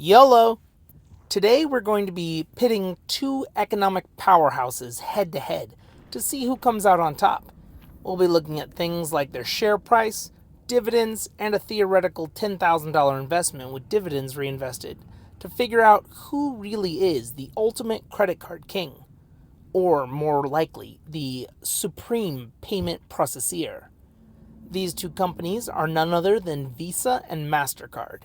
YOLO! Today we're going to be pitting two economic powerhouses head to head to see who comes out on top. We'll be looking at things like their share price, dividends, and a theoretical $10,000 investment with dividends reinvested to figure out who really is the ultimate credit card king, or more likely, the supreme payment processor. These two companies are none other than Visa and MasterCard.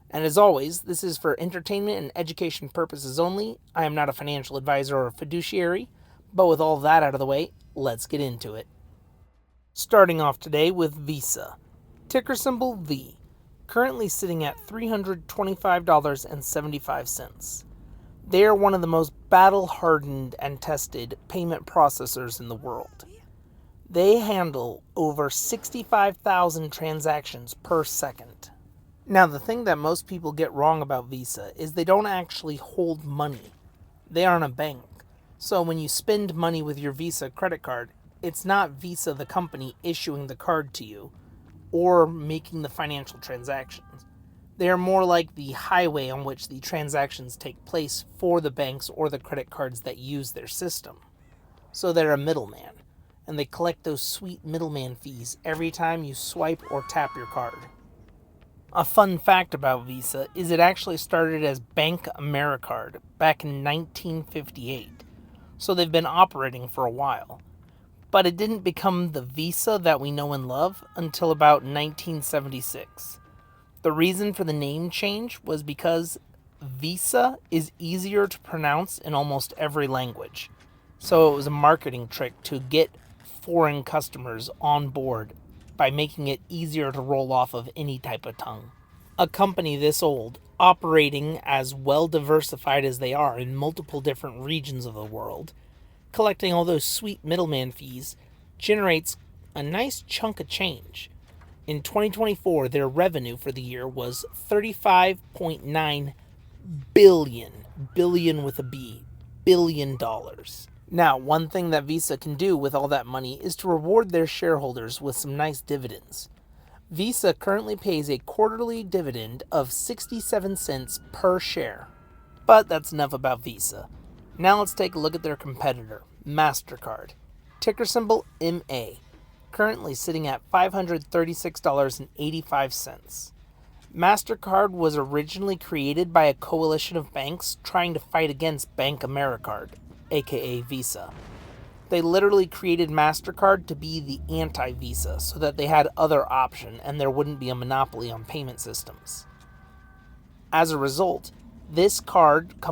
And as always, this is for entertainment and education purposes only. I am not a financial advisor or a fiduciary, but with all that out of the way, let's get into it. Starting off today with Visa, ticker symbol V, currently sitting at $325.75. They are one of the most battle-hardened and tested payment processors in the world. They handle over 65,000 transactions per second. Now, the thing that most people get wrong about Visa is they don't actually hold money. They aren't a bank. So when you spend money with your Visa credit card, it's not Visa the company issuing the card to you or making the financial transactions. They are more like the highway on which the transactions take place for the banks or the credit cards that use their system. So they're a middleman, and they collect those sweet middleman fees every time you swipe or tap your card. A fun fact about Visa is it actually started as Bank AmeriCard back in 1958, so they've been operating for a while. But it didn't become the Visa that we know and love until about 1976. The reason for the name change was because Visa is easier to pronounce in almost every language, so it was a marketing trick to get foreign customers on board by making it easier to roll off of any type of tongue. A company this old, operating as well diversified as they are in multiple different regions of the world, collecting all those sweet middleman fees, generates a nice chunk of change. In 2024, their revenue for the year was $35.9 billion with a B, billion dollars. Now, one thing that Visa can do with all that money is to reward their shareholders with some nice dividends. Visa currently pays a quarterly dividend of 67 cents per share. But that's enough about Visa. Now let's take a look at their competitor, MasterCard. Ticker symbol MA, currently sitting at $536.85. MasterCard was originally created by a coalition of banks trying to fight against Bank AmeriCard, aka Visa. They literally created MasterCard to be the anti-Visa so that they had other option and there wouldn't be a monopoly on payment systems. As a result, this payment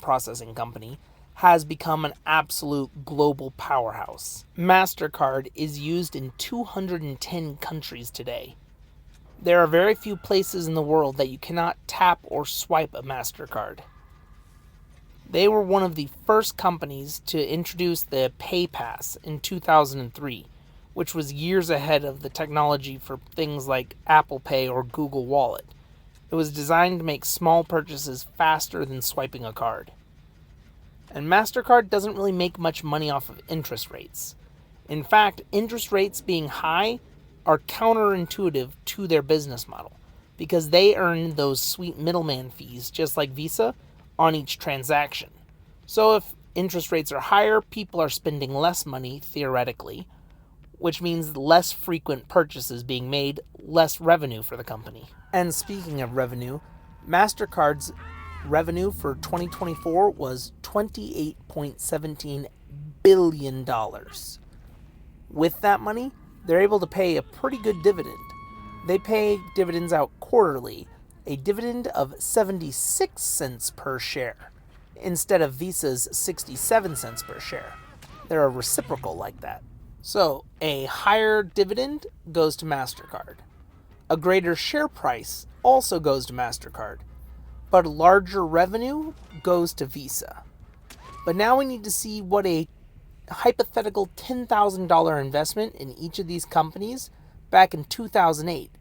processing company has become an absolute global powerhouse. MasterCard is used in 210 countries today. There are very few places in the world that you cannot tap or swipe a MasterCard. They were one of the first companies to introduce the PayPass in 2003, which was years ahead of the technology for things like Apple Pay or Google Wallet. It was designed to make small purchases faster than swiping a card. And MasterCard doesn't really make much money off of interest rates. In fact, interest rates being high are counterintuitive to their business model because they earn those sweet middleman fees, just like Visa, on each transaction. So if interest rates are higher, people are spending less money, theoretically, which means less frequent purchases being made, less revenue for the company. And speaking of revenue, MasterCard's revenue for 2024 was $28.17 billion. With that money, they're able to pay a pretty good dividend. They pay dividends out quarterly, a dividend of 76 cents per share, instead of Visa's 67 cents per share. They're a reciprocal like that. So, a higher dividend goes to MasterCard. A greater share price also goes to MasterCard, but larger revenue goes to Visa. But now we need to see what a hypothetical $10,000 investment in each of these companies back in 2008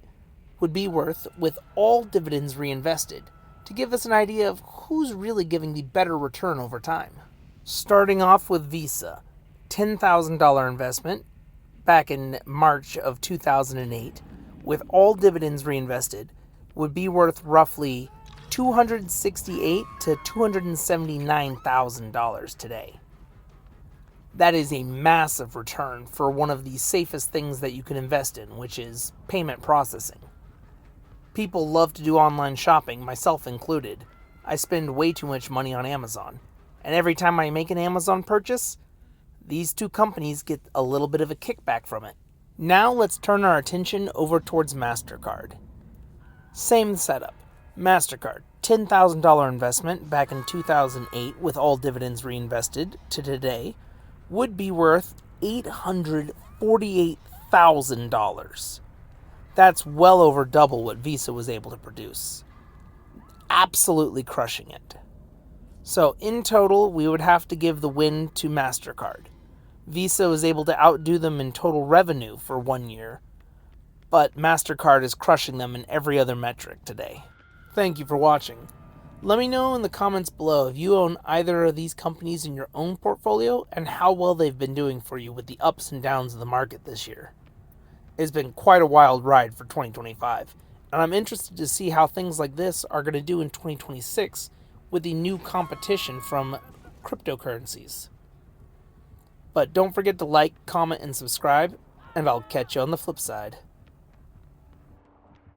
would be worth with all dividends reinvested to give us an idea of who's really giving the better return over time. Starting off with Visa, $10,000 investment back in March of 2008 with all dividends reinvested would be worth roughly $268,000 to $279,000 today. That is a massive return for one of the safest things that you can invest in, which is payment processing. People love to do online shopping, myself included. I spend way too much money on Amazon. And every time I make an Amazon purchase, these two companies get a little bit of a kickback from it. Now let's turn our attention over towards MasterCard. Same setup. MasterCard, $10,000 investment back in 2008 with all dividends reinvested to today would be worth $848,000. That's well over double what Visa was able to produce. Absolutely crushing it. So in total, we would have to give the win to MasterCard. Visa was able to outdo them in total revenue for 1 year, but MasterCard is crushing them in every other metric today. Thank you for watching. Let me know in the comments below if you own either of these companies in your own portfolio and how well they've been doing for you with the ups and downs of the market this year. It's been quite a wild ride for 2025, and I'm interested to see how things like this are going to do in 2026 with the new competition from cryptocurrencies. But don't forget to like, comment, and subscribe, and I'll catch you on the flip side.